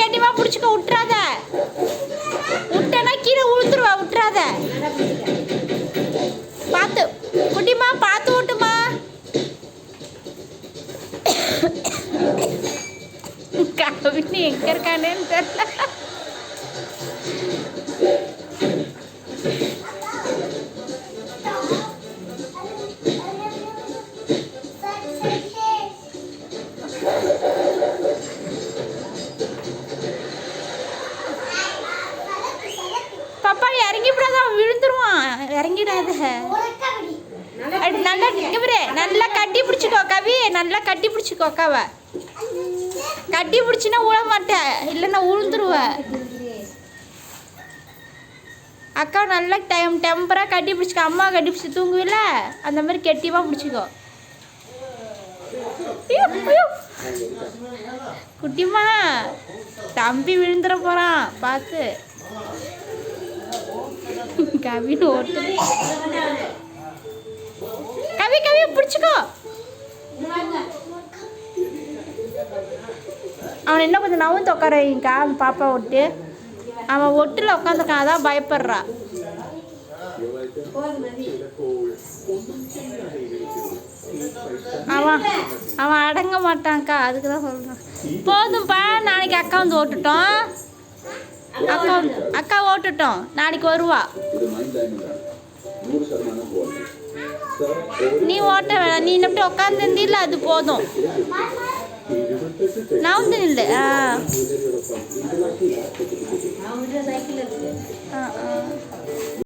கெட்டிமா பிடிச்சிக்கோ, விட்டுறாத. விட்டனா கீழே உளுத்துருவா, விட்டுறாத. பார்த்து குட்டிமா, பார்த்து ஓட்டுமா. கவினி எங்க இருக்கானேன்னு தெரியல. பாப்பா இறங்கிவிடாத, விழுந்துருவான். இறங்கிடாத. நல்லா நல்லா கட்டி பிடிச்சிக்கோ கவி, நல்லா கட்டி பிடிச்சிக்கோ அக்காவை. கட்டி பிடிச்சினா விழ மாட்டேன், இல்லைன்னா உழுந்துருவ. அக்கா நல்லா டெம்பராக கட்டி பிடிச்சிக்கோ. அம்மா கட்டி பிடிச்சி தூங்குவில்ல, அந்த மாதிரி கெட்டியமாக பிடிச்சிக்கோ. குட்டிமா, தம்பி விழுந்துட போகிறான், பார்த்து. கவின்னு ஓட்டு. கவி கவி பிடிச்சிக்கோ. அவன் என்ன கொஞ்சம் நவுந்து உட்கார வைங்கக்கா, அவன் பாப்பா ஒட்டு. அவன் ஒட்டில் உட்காந்துருக்கான், அதான் பயப்படுறா. அவன் அடங்க மாட்டான்க்கா, அதுக்கு தான் சொல்கிறான். போதும்ப்பா, நாளைக்கு அக்கா வந்து ஓட்டுட்டோம். அக்கா ஓட்டுட்டோம், நாளைக்கு வருவா. நீ ஓட்ட வேணாம், நீ எப்படி உட்காந்துருந்தில்ல, அது போதும். நான் வந்து இல்லை.